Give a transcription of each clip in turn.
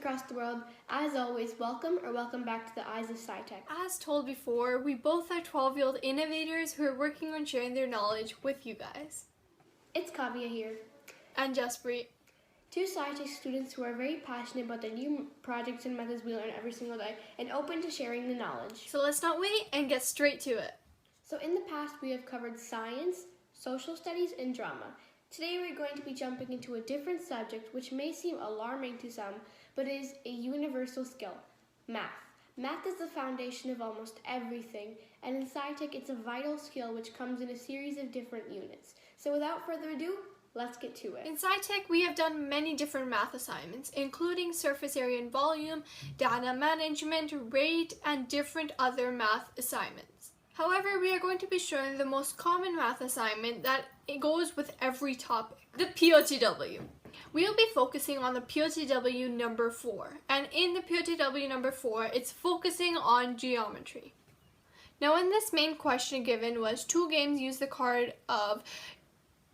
across the world. As always, welcome back to the Eyes of Sci-Tech. As told before, we both are 12-year-old innovators who are working on sharing their knowledge with you guys. It's Kaavya here. And Jaspreet. Two Sci-Tech students who are very passionate about the new projects and methods we learn every single day and open to sharing the knowledge. So let's not wait and get straight to it. So in the past, we have covered science, social studies, and drama. Today we're going to be jumping into a different subject which may seem alarming to some, but is a universal skill, math. Math is the foundation of almost everything, and in Sci-Tech it's a vital skill which comes in a series of different units. So without further ado, let's get to it. In Sci-Tech, we have done many different math assignments, including surface area and volume, data management, rate, and different other math assignments. However, we are going to be showing the most common math assignment that it goes with every topic, the POTW. We will be focusing on the POTW number 4, and in the POTW number 4, it's focusing on geometry. Now, in this main question given was 2 games use the card of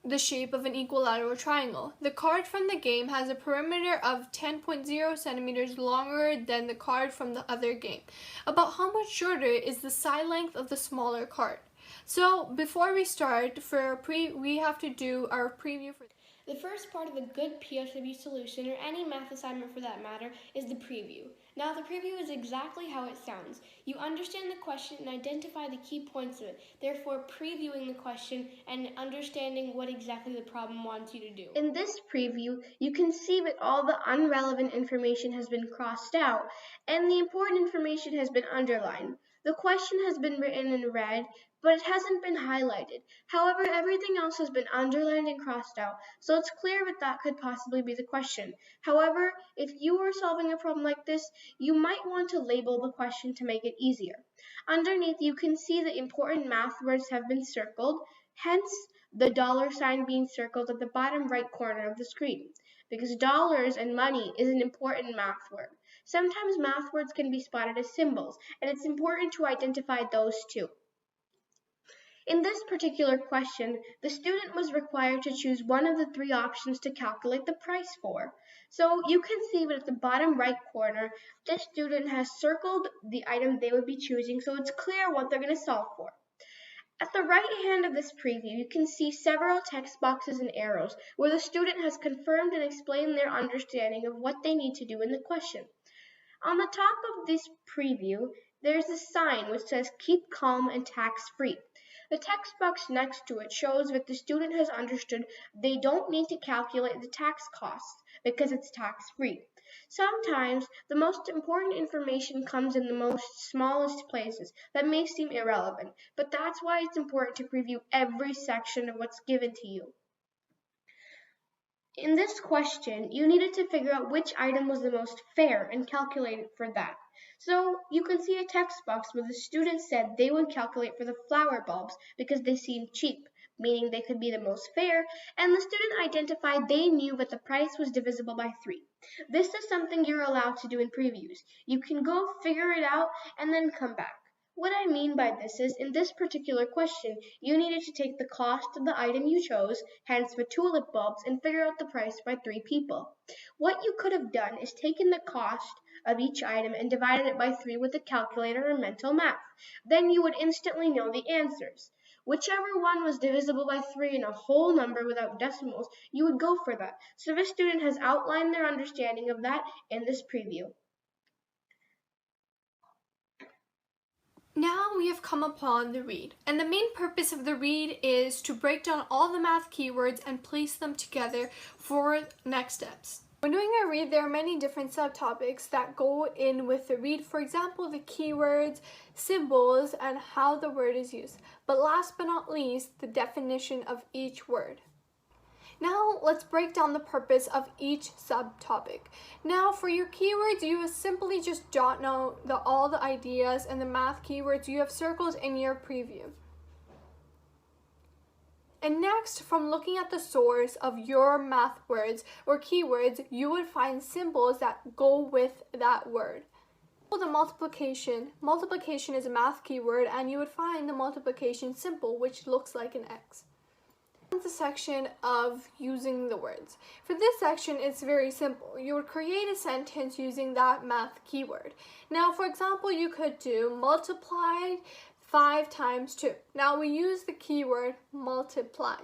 the shape of an equilateral triangle. The card from the game has a perimeter of 10.0 centimeters longer than the card from the other game. About how much shorter is the side length of the smaller card? So before we start, we have to do our preview for the first part of a good POTW solution, or any math assignment for that matter, is the preview. Now, the preview is exactly how it sounds. You understand the question and identify the key points of it, therefore previewing the question and understanding what exactly the problem wants you to do. In this preview, you can see that all the irrelevant information has been crossed out and the important information has been underlined. The question has been written in red, but it hasn't been highlighted. However, everything else has been underlined and crossed out, so it's clear that could possibly be the question. However, if you were solving a problem like this, you might want to label the question to make it easier. Underneath, you can see the important math words have been circled, hence the $ being circled at the bottom right corner of the screen, because dollars and money is an important math word. Sometimes math words can be spotted as symbols, and it's important to identify those too. In this particular question, the student was required to choose one of the 3 options to calculate the price for. So you can see that at the bottom right corner, this student has circled the item they would be choosing, so it's clear what they're going to solve for. At the right hand of this preview, you can see several text boxes and arrows where the student has confirmed and explained their understanding of what they need to do in the question. On the top of this preview, there's a sign which says keep calm and tax-free. The text box next to it shows that the student has understood they don't need to calculate the tax costs because it's tax-free. Sometimes the most important information comes in the most smallest places that may seem irrelevant, but that's why it's important to preview every section of what's given to you. In this question, you needed to figure out which item was the most fair and calculate it for that. So you can see a text box where the student said they would calculate for the flower bulbs because they seemed cheap, meaning they could be the most fair, and the student identified they knew that the price was divisible by 3. This is something you're allowed to do in previews. You can go figure it out and then come back. What I mean by this is, in this particular question, you needed to take the cost of the item you chose, hence the tulip bulbs, and figure out the price by 3 people. What you could have done is taken the cost of each item and divided it by 3 with a calculator or mental math. Then you would instantly know the answers. Whichever one was divisible by 3 in a whole number without decimals, you would go for that. So this student has outlined their understanding of that in this preview. Now we have come upon the read, and the main purpose of the read is to break down all the math keywords and place them together for next steps. When doing a read, there are many different subtopics that go in with the read. For example, the keywords, symbols, and how the word is used. But last but not least, the definition of each word. Now let's break down the purpose of each subtopic. Now for your keywords, you will simply just jot down all the ideas and the math keywords you have circled in your preview. And next, from looking at the source of your math words or keywords, you would find symbols that go with that word. The multiplication is a math keyword, and you would find the multiplication symbol, which looks like an X. The section of using the words. For this section, it's very simple. You would create a sentence using that math keyword. Now, for example, you could do multiplied 5 times 2. Now, we use the keyword multiply.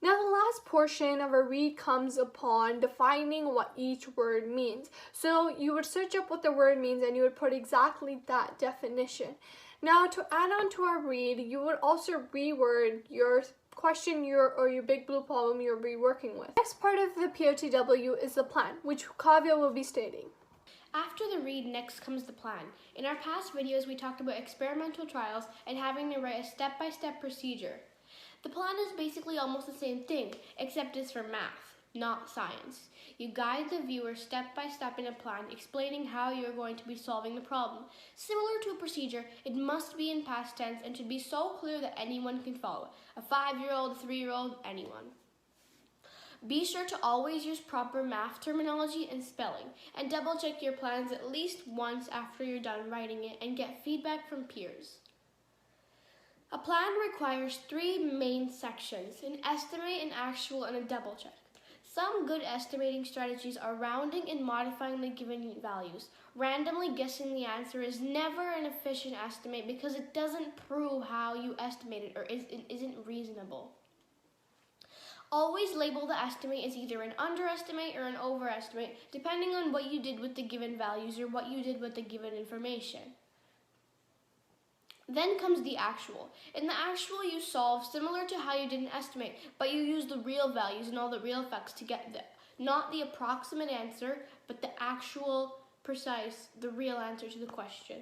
Now, the last portion of a read comes upon defining what each word means. So you would search up what the word means and you would put exactly that definition. Now, to add on to our read, you would also reword your question or your big blue problem you'll be working with. Next part of the POTW is the plan, which Kaavya will be stating. After the read, next comes the plan. In our past videos, we talked about experimental trials and having to write a step-by-step procedure. The plan is basically almost the same thing, except it's for math, not science. You guide the viewer step by step in a plan, explaining how you are going to be solving the problem. Similar to a procedure, it must be in past tense and should be so clear that anyone can follow it. A 5-year-old, a 3-year-old, anyone. Be sure to always use proper math terminology and spelling, and double check your plans at least once after you're done writing it and get feedback from peers. A plan requires 3 main sections: an estimate, an actual, and a double check. Some good estimating strategies are rounding and modifying the given values. Randomly guessing the answer is never an efficient estimate because it doesn't prove how you estimated or isn't reasonable. Always label the estimate as either an underestimate or an overestimate, depending on what you did with the given values or what you did with the given information. Then comes the actual. In the actual, you solve similar to how you did an estimate, but you use the real values and all the real facts to get not the approximate answer, but the actual, precise, the real answer to the question.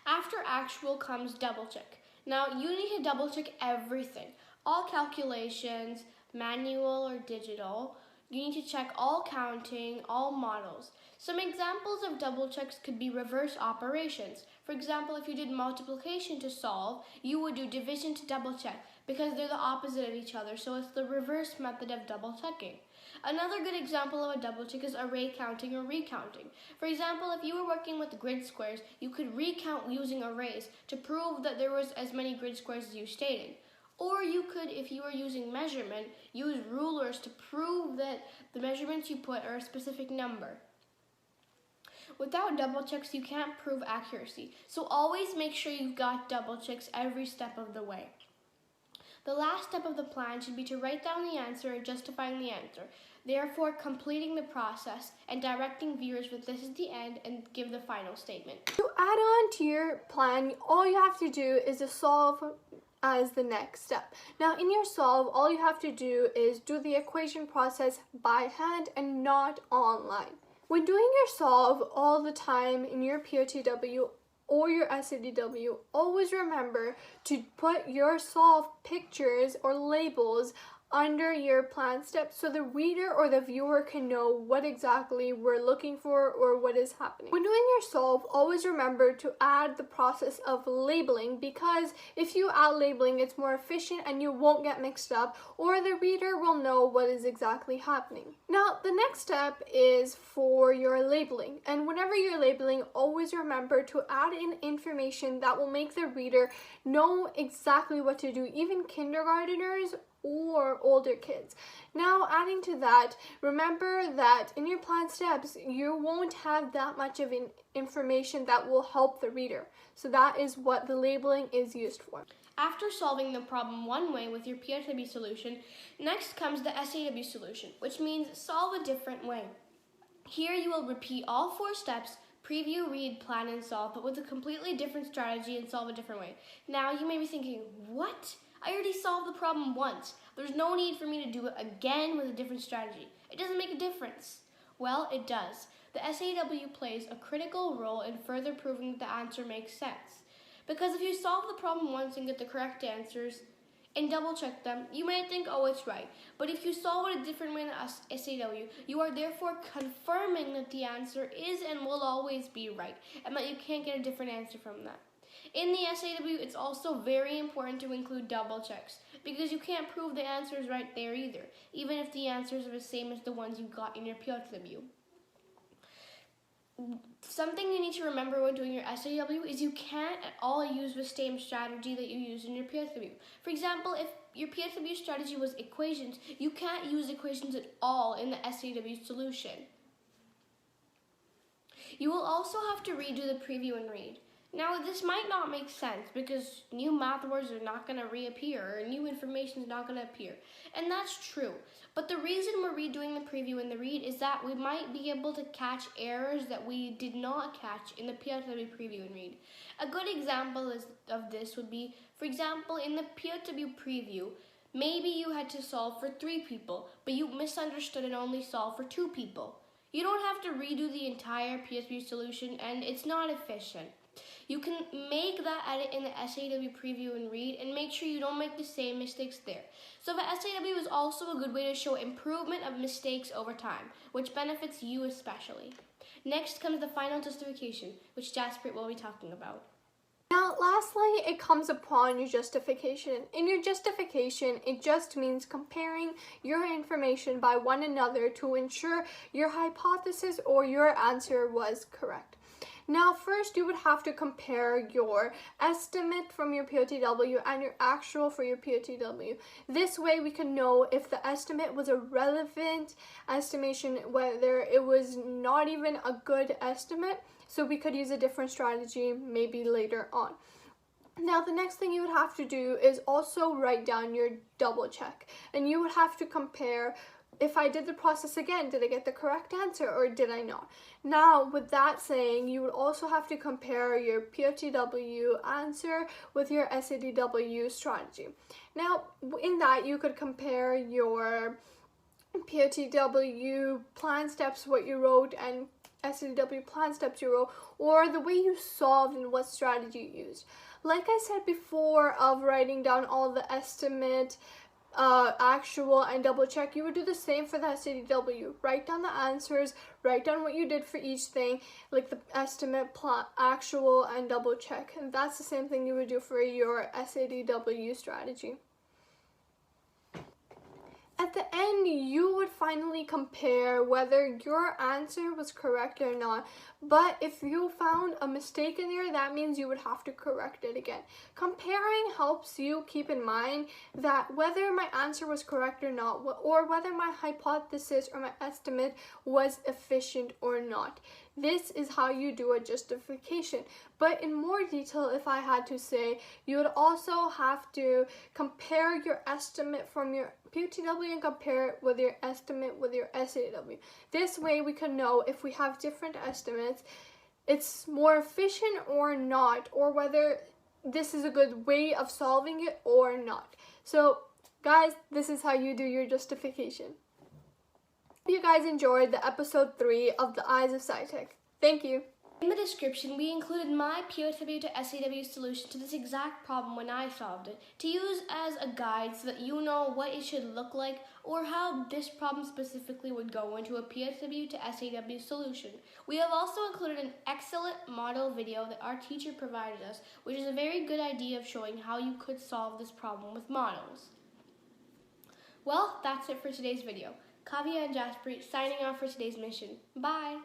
After actual comes double check. Now, you need to double check everything. All calculations, manual or digital. You need to check all counting, all models. Some examples of double checks could be reverse operations. For example, if you did multiplication to solve, you would do division to double check because they're the opposite of each other, so it's the reverse method of double checking. Another good example of a double check is array counting or recounting. For example, if you were working with grid squares, you could recount using arrays to prove that there was as many grid squares as you stated. Or you could, if you were using measurement, use rulers to prove that the measurements you put are a specific number. Without double checks, you can't prove accuracy. So always make sure you've got double checks every step of the way. The last step of the plan should be to write down the answer or justifying the answer, therefore completing the process and directing viewers with this is the end and give the final statement. To add on to your plan, all you have to do is to solve as the next step. Now, in your solve, all you have to do is do the equation process by hand and not online. When doing your solve all the time in your POTW or your SADW, always remember to put your solve pictures or labels under your plan steps so the reader or the viewer can know what exactly we're looking for or what is happening. When doing your solve, always remember to add the process of labeling, because if you add labeling, it's more efficient and you won't get mixed up, or the reader will know what is exactly happening. Now, the next step is for your labeling, and whenever you're labeling, always remember to add in information that will make the reader know exactly what to do, even kindergarteners or older kids. Now, adding to that, remember that in your plan steps, you won't have that much of information that will help the reader. So that is what the labeling is used for. After solving the problem one way with your POTW solution, next comes the SADW solution, which means solve a different way. Here you will repeat all 4 steps: preview, read, plan, and solve, but with a completely different strategy and solve a different way. Now, you may be thinking, what? I already solved the problem once. There's no need for me to do it again with a different strategy. It doesn't make a difference. Well, it does. The SAW plays a critical role in further proving that the answer makes sense. Because if you solve the problem once and get the correct answers and double check them, you may think, oh, it's right. But if you solve it a different way than SAW, you are therefore confirming that the answer is and will always be right, and that you can't get a different answer from that. In the SAW, it's also very important to include double checks, because you can't prove the answers right there either, even if the answers are the same as the ones you got in your POTW. Something you need to remember when doing your SAW is you can't at all use the same strategy that you use in your POTW. For example, if your POTW strategy was equations, you can't use equations at all in the SADW solution. You will also have to redo the preview and read. Now, this might not make sense because new math words are not going to reappear or new information is not going to appear. And that's true. But the reason we're redoing the preview and the read is that we might be able to catch errors that we did not catch in the POTW preview and read. A good example of this would be, for example, in the POTW preview, maybe you had to solve for 3 people, but you misunderstood and only solved for 2 people. You don't have to redo the entire POTW solution, and it's not efficient. You can make that edit in the SAW preview and read and make sure you don't make the same mistakes there. So the SAW is also a good way to show improvement of mistakes over time, which benefits you especially. Next comes the final justification, which Jaspreet will be talking about. Now, lastly, it comes upon your justification. In your justification, it just means comparing your information by one another to ensure your hypothesis or your answer was correct. Now, first, you would have to compare your estimate from your POTW and your actual for your POTW. This way, we can know if the estimate was a relevant estimation, whether it was not even a good estimate, so we could use a different strategy maybe later on. Now, the next thing you would have to do is also write down your double check, and you would have to compare, if I did the process again, did I get the correct answer or did I not? Now, with that saying, you would also have to compare your POTW answer with your SADW strategy. Now, in that, you could compare your POTW plan steps, what you wrote, and SADW plan steps you wrote, or the way you solved and what strategy you used. Like I said before, of writing down all the estimate, actual, and double check, you would do the same for the SADW. Write down the answers, write down what you did for each thing, like the estimate, actual, and double check. And that's the same thing you would do for your SADW strategy. At the end, you would finally compare whether your answer was correct or not. But if you found a mistake in there, that means you would have to correct it again. Comparing helps you keep in mind that whether my answer was correct or not, or whether my hypothesis or my estimate was efficient or not. This is how you do a justification. But in more detail, if I had to say, you would also have to compare your estimate from your POTW and compare it with your estimate with your SAW. This way we can know if we have different estimates, it's more efficient or not, or whether this is a good way of solving it or not. So guys, this is how you do your justification. Hope you guys enjoyed the episode 3 of the Eyes of Sci-Tech. Thank you. In the description, we included my POTW to SADW solution to this exact problem when I solved it, to use as a guide so that you know what it should look like or how this problem specifically would go into a POTW to SADW solution. We have also included an excellent model video that our teacher provided us, which is a very good idea of showing how you could solve this problem with models. Well, that's it for today's video. Kaavya and Jaspreet signing off for today's mission. Bye!